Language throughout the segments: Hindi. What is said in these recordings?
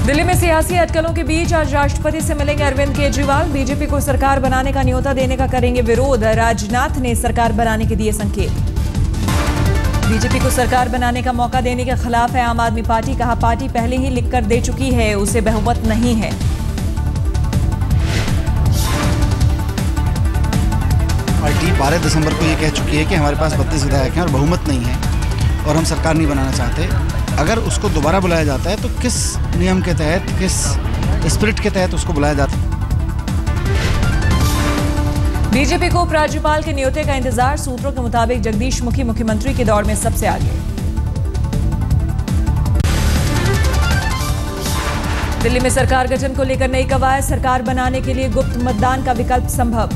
दिल्ली में सियासी अटकलों के बीच आज राष्ट्रपति से मिलेंगे अरविंद केजरीवाल। बीजेपी को सरकार बनाने का न्योता देने का करेंगे विरोध। राजनाथ ने सरकार बनाने के दिए संकेत। बीजेपी को सरकार बनाने का मौका देने के खिलाफ है आम आदमी पार्टी। कहा, पार्टी पहले ही लिखकर दे चुकी है, उसे बहुमत नहीं है। पार्टी 12 दिसंबर को ये कह चुकी है कि हमारे पास 32 विधायक हैं और बहुमत नहीं है और हम सरकार नहीं बनाना चाहते। अगर उसको दोबारा बुलाया जाता है तो किस नियम के तहत, किस स्पिरिट के तहत उसको बुलाया जाता है? बीजेपी को उपराज्यपाल के न्योते का इंतजार। सूत्रों के मुताबिक जगदीश मुखी मुख्यमंत्री के दौर में सबसे आगे। दिल्ली में सरकार गठन को लेकर नई कवायद। सरकार बनाने के लिए गुप्त मतदान का विकल्प संभव।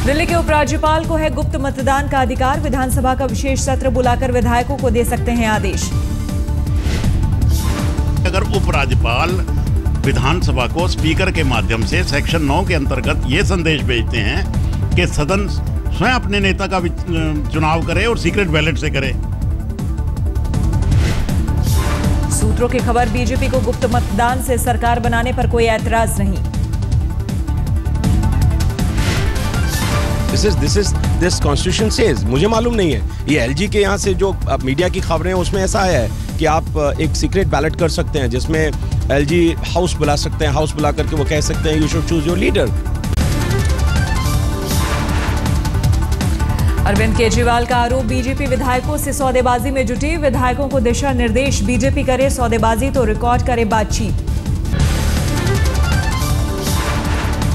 दिल्ली के उपराज्यपाल को है गुप्त मतदान का अधिकार। विधानसभा का विशेष सत्र बुलाकर विधायकों को दे सकते हैं आदेश। अगर उपराज्यपाल विधानसभा को स्पीकर के माध्यम से सेक्शन 9 के अंतर्गत ये संदेश भेजते हैं कि सदन स्वयं अपने नेता का चुनाव करे और सीक्रेट बैलेट से करे। सूत्रों की खबर, बीजेपी को गुप्त मतदान से सरकार बनाने पर कोई ऐतराज नहीं। दिस कॉन्स्टिट्यूशन सेज, मुझे मालूम नहीं है, ये एलजी के यहाँ से जो मीडिया की खबरें हैं उसमें ऐसा आया है कि आप एक सीक्रेट बैलेट कर सकते हैं जिसमें एलजी हाउस बुला सकते हैं, हाउस बुला करके वो कह सकते हैं you should choose your leader. Arvind Kejriwal का आरोप, बीजेपी विधायकों से सौदेबाजी में जुटी। विधायकों को दिशा निर्देश, बीजेपी करे सौदेबाजी तो रिकॉर्ड करे बातचीत।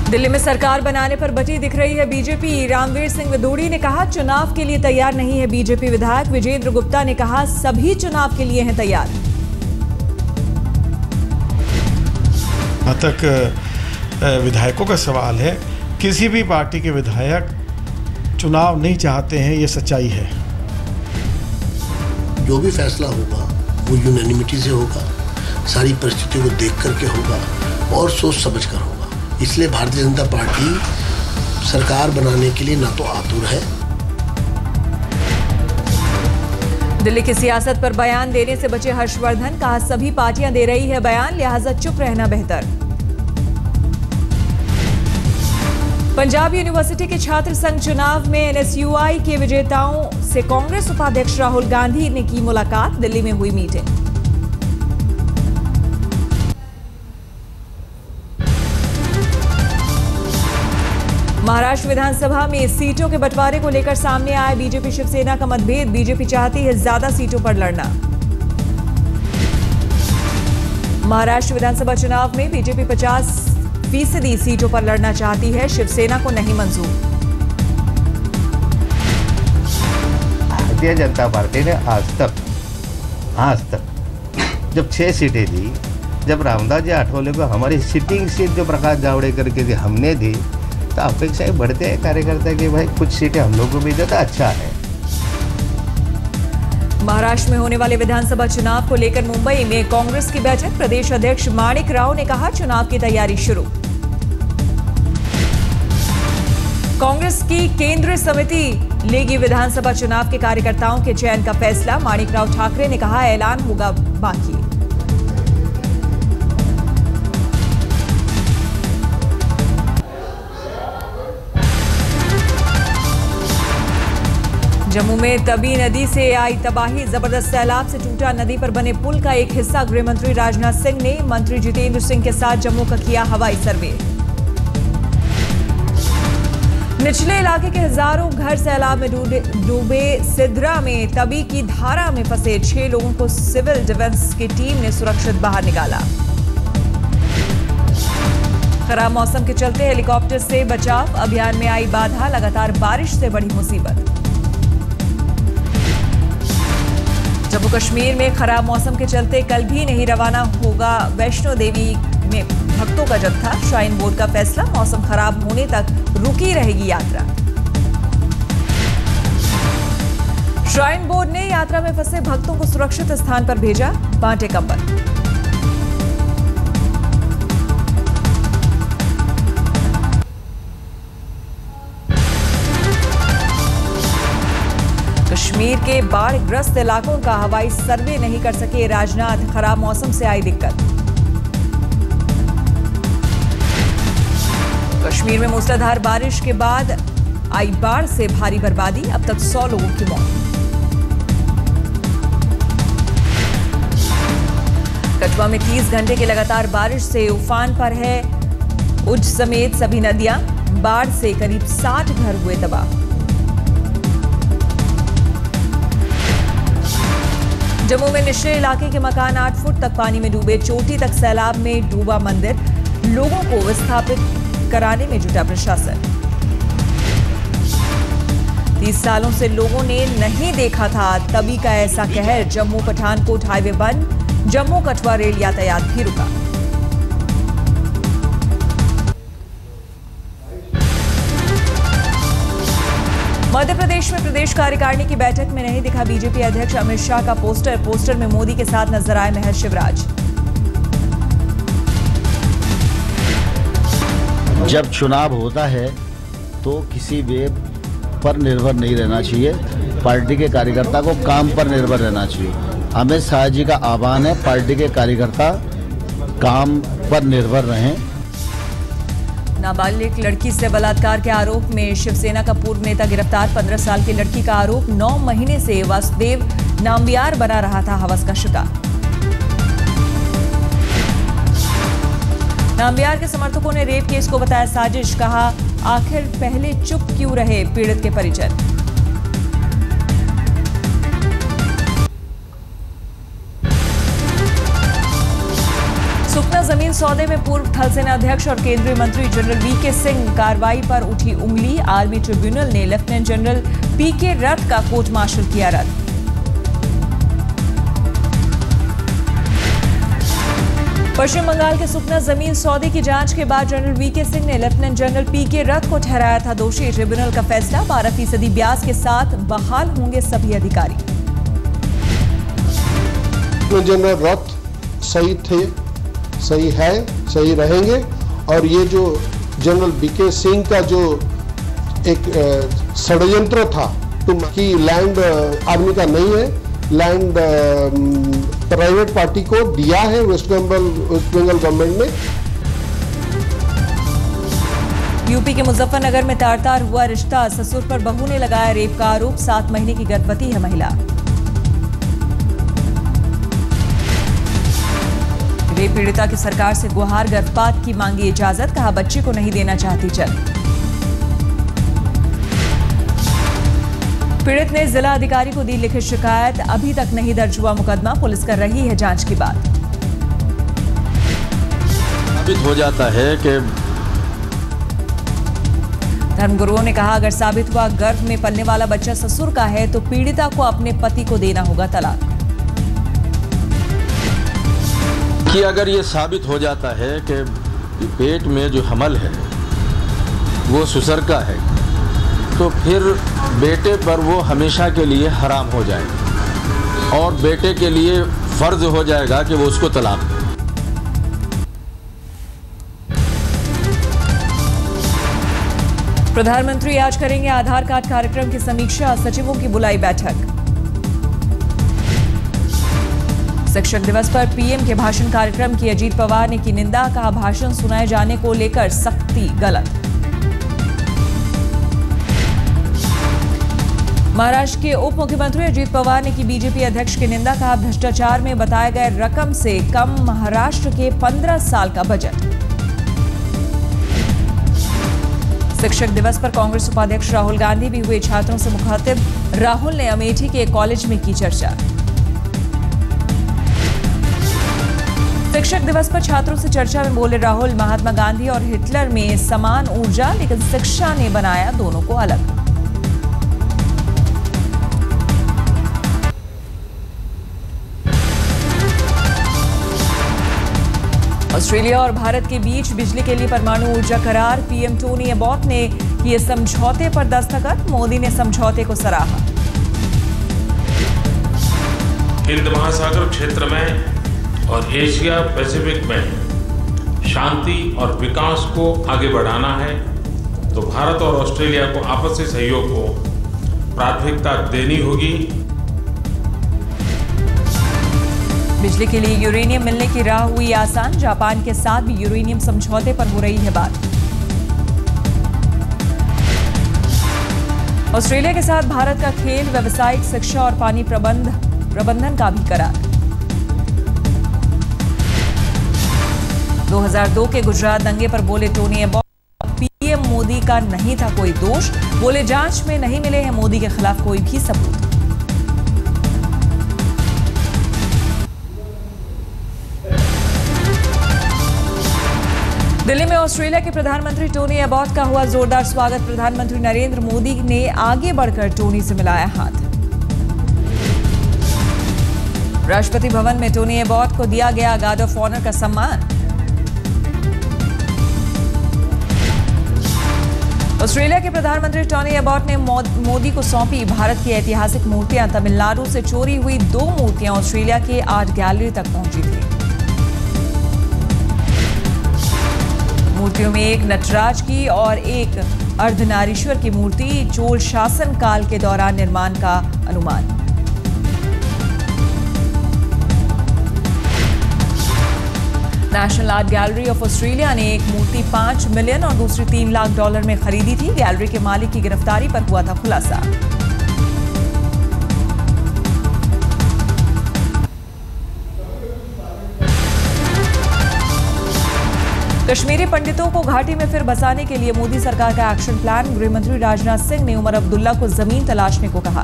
दिल्ली में सरकार बनाने पर बची दिख रही है बीजेपी। रामवीर सिंह विदोड़ी ने कहा, चुनाव के लिए तैयार नहीं है बीजेपी विधायक। विजेंद्र गुप्ता ने कहा, सभी चुनाव के लिए हैं तैयार। जहाँ तक विधायकों का सवाल है, किसी भी पार्टी के विधायक चुनाव नहीं चाहते हैं, ये सच्चाई है। जो भी फैसला होगा वो यूनानिमिटी से होगा, सारी परिस्थितियों को देख करके होगा और सोच समझ कर होगा। इसलिए भारतीय जनता पार्टी सरकार बनाने के लिए ना तो आतुर है। दिल्ली की सियासत पर बयान देने से बचे हर्षवर्धन। कहा, सभी पार्टियां दे रही है बयान, लिहाजा चुप रहना बेहतर। पंजाब यूनिवर्सिटी के छात्र संघ चुनाव में एनएसयूआई के विजेताओं से कांग्रेस उपाध्यक्ष राहुल गांधी ने की मुलाकात। दिल्ली में हुई मीटिंग। महाराष्ट्र विधानसभा में सीटों के बंटवारे को लेकर सामने आया बीजेपी शिवसेना का मतभेद। बीजेपी चाहती है ज्यादा सीटों पर लड़ना। महाराष्ट्र विधानसभा चुनाव में बीजेपी 50% सीटों पर लड़ना चाहती है, शिवसेना को नहीं मंजूर। भारतीय जनता पार्टी ने आज तक जब 6 सीटें दी, जब रामदास जी आठवले को हमारी सिटिंग सीट जो प्रकाश जावड़ेकर के हमने दी, तो अपेक्षाएं बढ़ते हैं कार्यकर्ता कि भाई कुछ सीटें हम लोगों को भी देता अच्छा है। महाराष्ट्र में होने वाले विधानसभा चुनाव को लेकर मुंबई में कांग्रेस की बैठक। प्रदेश अध्यक्ष माणिक राव ने कहा, चुनाव की तैयारी शुरू। कांग्रेस की केंद्रीय समिति लेगी विधानसभा चुनाव के कार्यकर्ताओं के चयन का फैसला। माणिक राव ठाकरे ने कहा, ऐलान होगा बाकी। जम्मू में तबी नदी से आई तबाही। जबरदस्त सैलाब से टूटा नदी पर बने पुल का एक हिस्सा। गृह मंत्री राजनाथ सिंह ने मंत्री जितेंद्र सिंह के साथ जम्मू का किया हवाई सर्वे। निचले इलाके के हजारों घर सैलाब में डूबे। सिद्रा में तबी की धारा में फंसे 6 लोगों को सिविल डिफेंस की टीम ने सुरक्षित बाहर निकाला। खराब मौसम के चलते हेलीकॉप्टर से बचाव अभियान में आई बाधा। लगातार बारिश से बढ़ी मुसीबत। जम्मू कश्मीर में खराब मौसम के चलते कल भी नहीं रवाना होगा वैष्णो देवी में भक्तों का जत्था। श्राइन बोर्ड का फैसला, मौसम खराब होने तक रुकी रहेगी यात्रा। श्राइन बोर्ड ने यात्रा में फंसे भक्तों को सुरक्षित स्थान पर भेजा। बांटे कंबल। कश्मीर के बाढ़ग्रस्त इलाकों का हवाई सर्वे नहीं कर सके राजनाथ, खराब मौसम से आई दिक्कत। कश्मीर में मूसलाधार बारिश के बाद आई बाढ़ से भारी बर्बादी, अब तक 100 लोगों की मौत। कठुआ में 30 घंटे की लगातार बारिश से उफान पर है उज्ज समेत सभी नदियां, बाढ़ से करीब 60 घर हुए तबाह। जम्मू में निचले इलाके के मकान 8 फुट तक पानी में डूबे, चोटी तक सैलाब में डूबा मंदिर, लोगों को विस्थापित कराने में जुटा प्रशासन। 30 सालों से लोगों ने नहीं देखा था तभी का ऐसा कहर, जम्मू पठानकोट हाईवे बंद, जम्मू कठुआ रेल यातायात भी रुका। मध्य प्रदेश में प्रदेश कार्यकारिणी की बैठक में नहीं दिखा बीजेपी अध्यक्ष अमित शाह का पोस्टर में मोदी के साथ नजर आए महर शिवराज। जब चुनाव होता है तो किसी वेब पर निर्भर नहीं रहना चाहिए, पार्टी के कार्यकर्ता को काम पर निर्भर रहना चाहिए। अमित शाह जी का आह्वान है पार्टी के कार्यकर्ता काम पर निर्भर रहें। नाबालिग लड़की से बलात्कार के आरोप में शिवसेना का पूर्व नेता गिरफ्तार, 15 साल की लड़की का आरोप 9 महीने से वासुदेव नाम्बियार बना रहा था हवस का शिकार। नाम्बियार के समर्थकों ने रेप केस को बताया साजिश, कहा आखिर पहले चुप क्यों रहे पीड़ित के परिजन। सुखना जमीन सौदे में पूर्व थल सेना अध्यक्ष और केंद्रीय मंत्री जनरल वीके सिंह कार्रवाई पर उठी उंगली, आर्मी ट्रिब्यूनल ने लेफ्टिनेंट जनरल पीके रथ का कोर्ट मार्शल किया रद्द। पश्चिम बंगाल के सुखना जमीन सौदे की जांच के बाद जनरल वीके सिंह ने लेफ्टिनेंट जनरल पीके रथ को ठहराया था दोषी। ट्रिब्यूनल का फैसला, 12% ब्याज के साथ बहाल होंगे सभी अधिकारी। जनरल रथ सही थे, सही है, सही रहेंगे, और ये जो जनरल बीके सिंह का जो एक षड्यंत्र था कि लैंड आर्मी का नहीं है, लैंड प्राइवेट पार्टी को दिया है वेस्ट बंगाल गवर्नमेंट ने। यूपी के मुजफ्फरनगर में तार-तार हुआ रिश्ता, ससुर पर बहू ने लगाया रेप का आरोप, 7 महीने की गर्भवती है महिला। रेप पीड़िता की सरकार से गुहार, गर्भपात की मांगी इजाजत, कहा बच्चे को नहीं देना चाहती जन्म। पीड़ित ने जिला अधिकारी को दी लिखित शिकायत, अभी तक नहीं दर्ज हुआ मुकदमा, पुलिस कर रही है जांच की बात। साबित हो जाता है कि धर्मगुरुओं ने कहा अगर साबित हुआ गर्भ में पलने वाला बच्चा ससुर का है तो पीड़िता को अपने पति को देना होगा तलाक। कि अगर ये साबित हो जाता है कि पेट में जो हमल है वो ससुर का है तो फिर बेटे पर वो हमेशा के लिए हराम हो जाएगा और बेटे के लिए फर्ज हो जाएगा कि वो उसको तलाक दे। प्रधानमंत्री आज करेंगे आधार कार्ड कार्यक्रम की समीक्षा, सचिवों की बुलाई बैठक। शिक्षक दिवस पर पीएम के भाषण कार्यक्रम की अजीत पवार ने की निंदा, कहा भाषण सुनाए जाने को लेकर सख्ती गलत। महाराष्ट्र के उप मुख्यमंत्री अजीत पवार ने की बीजेपी अध्यक्ष की निंदा, कहा भ्रष्टाचार में बताए गए रकम से कम महाराष्ट्र के 15 साल का बजट। शिक्षक दिवस पर कांग्रेस उपाध्यक्ष राहुल गांधी भी हुए छात्रों से मुखातिब, राहुल ने अमेठी के एक कॉलेज में की चर्चा। शिक्षक दिवस पर छात्रों से चर्चा में बोले राहुल, महात्मा गांधी और हिटलर में समान ऊर्जा, लेकिन शिक्षा ने बनाया दोनों को अलग। ऑस्ट्रेलिया और भारत के बीच बिजली के लिए परमाणु ऊर्जा करार, पीएम टोनी अबॉट ने किए समझौते पर दस्तखत, मोदी ने समझौते को सराहा। हिंद महासागर क्षेत्र में और एशिया पैसिफिक में शांति और विकास को आगे बढ़ाना है तो भारत और ऑस्ट्रेलिया को आपसी सहयोग को प्राथमिकता देनी होगी। बिजली के लिए यूरेनियम मिलने की राह हुई आसान, जापान के साथ भी यूरेनियम समझौते पर हो रही है बात। ऑस्ट्रेलिया के साथ भारत का खेल, व्यावसायिक शिक्षा और पानी प्रबंधन का भी करार। 2002 के गुजरात दंगे पर बोले टोनी एबॉट, पीएम मोदी का नहीं था कोई दोष, बोले जांच में नहीं मिले हैं मोदी के खिलाफ कोई भी सबूत। दिल्ली में ऑस्ट्रेलिया के प्रधानमंत्री टोनी एबॉट का हुआ जोरदार स्वागत। प्रधानमंत्री नरेंद्र मोदी ने आगे बढ़कर टोनी से मिलाया हाथ। राष्ट्रपति भवन में टोनी एबॉट को दिया गया गार्ड ऑफ ऑनर का सम्मान। ऑस्ट्रेलिया के प्रधानमंत्री टोनी एबॉट ने मोदी को सौंपी भारत की ऐतिहासिक मूर्तियां। तमिलनाडु से चोरी हुई 2 मूर्तियां ऑस्ट्रेलिया के आर्ट गैलरी तक पहुंची थी। मूर्तियों में एक नटराज की और एक अर्धनारीश्वर की मूर्ति, चोल शासन काल के दौरान निर्माण का अनुमान। National art gallery of Australia ने एक मूर्ति 5 मिलियन और दूसरी $3 लाख में खरीदी थी। गैलरी के मालिक की गिरफ्तारी पर हुआ था खुलासा। कश्मीरी पंडितों को घाटी में फिर बसाने के लिए मोदी सरकार का एक्शन प्लान। गृहमंत्री राजनाथ सिंह ने उमर अब्दुल्ला को जमीन तलाशने को कहा।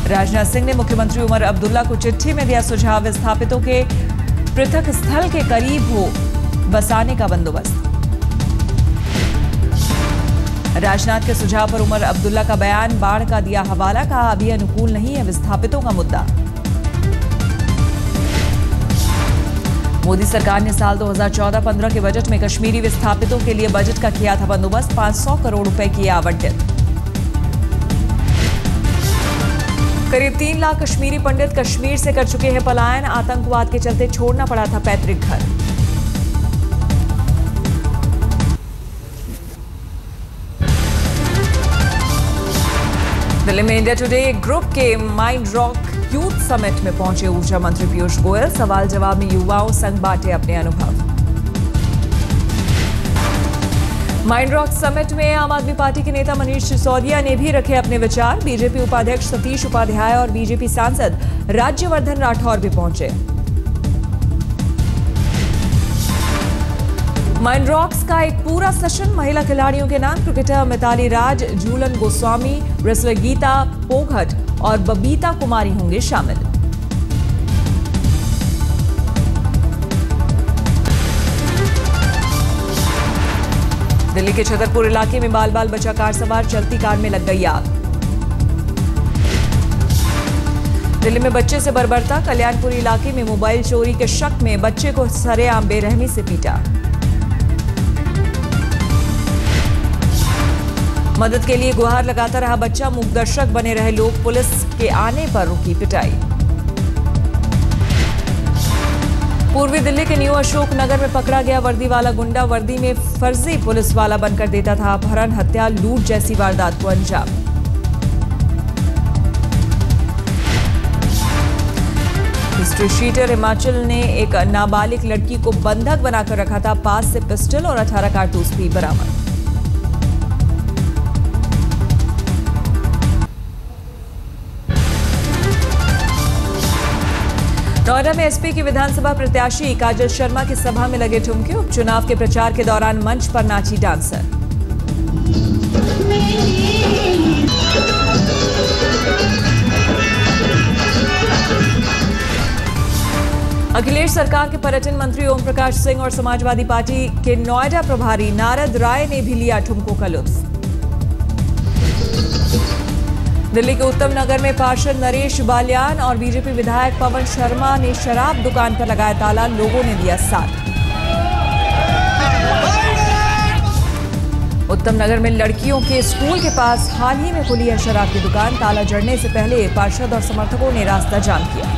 राजनाथ सिंह ने मुख्यमंत्री उमर अब्दुल्ला को चिट्ठी में दिया सुझाव, विस्थापितों के पृथक स्थल के करीब हो बसाने का बंदोबस्त। राजनाथ के सुझाव पर उमर अब्दुल्ला का बयान, बाढ़ का दिया हवाला, कहा अभी अनुकूल नहीं है विस्थापितों का मुद्दा। मोदी सरकार ने साल 2014-15 के बजट में कश्मीरी विस्थापितों के लिए बजट का किया था बंदोबस्त। 500 करोड़ रुपए किए आवंटित। करीब 3 लाख कश्मीरी पंडित कश्मीर से कर चुके हैं पलायन। आतंकवाद के चलते छोड़ना पड़ा था पैतृक घर। दिल्ली में इंडिया टुडे ग्रुप के माइंड रॉक यूथ समिट में पहुंचे ऊर्जा मंत्री पीयूष गोयल। सवाल जवाब में युवाओं संग बांटे अपने अनुभव। माइंड रॉक समिट में आम आदमी पार्टी के नेता मनीष सिसोदिया ने भी रखे अपने विचार। बीजेपी उपाध्यक्ष सतीश उपाध्याय और बीजेपी सांसद राज्यवर्धन राठौर भी पहुंचे। माइंड रॉक्स का एक पूरा सेशन महिला खिलाड़ियों के नाम। क्रिकेटर मिताली राज, झूलन गोस्वामी, रेसलर गीता पोघट और बबीता कुमारी होंगे शामिल। दिल्ली के छतरपुर इलाके में बाल बाल बचा कार सवार, चलती कार में लग गई आग। दिल्ली में बच्चे से बर्बरता। कल्याणपुरी इलाके में मोबाइल चोरी के शक में बच्चे को सरेआम बेरहमी से पीटा। मदद के लिए गुहार लगाता रहा बच्चा, मूकदर्शक बने रहे लोग। पुलिस के आने पर रुकी पिटाई। पूर्वी दिल्ली के न्यू अशोक नगर में पकड़ा गया वर्दी वाला गुंडा। वर्दी में फर्जी पुलिस वाला बनकर देता था अपहरण, हत्या, लूट जैसी वारदात को अंजाम। हिस्ट्री शीटर हिमाचल ने एक नाबालिग लड़की को बंधक बनाकर रखा था। पास से पिस्टल और 18 कारतूस भी बरामद। नोएडा में एसपी की विधानसभा प्रत्याशी काजल शर्मा की सभा में लगे ठुमके। उपचुनाव के प्रचार के दौरान मंच पर नाची डांसर। अखिलेश सरकार के पर्यटन मंत्री ओम प्रकाश सिंह और समाजवादी पार्टी के नोएडा प्रभारी नारद राय ने भी लिया ठुमकों का लुत्फ। दिल्ली के उत्तम नगर में पार्षद नरेश बाल्यान और बीजेपी विधायक पवन शर्मा ने शराब दुकान पर लगाया ताला, लोगों ने दिया साथ। उत्तम नगर में लड़कियों के स्कूल के पास हाल ही में खुली है शराब की दुकान। ताला जड़ने से पहले पार्षद और समर्थकों ने रास्ता जाम किया।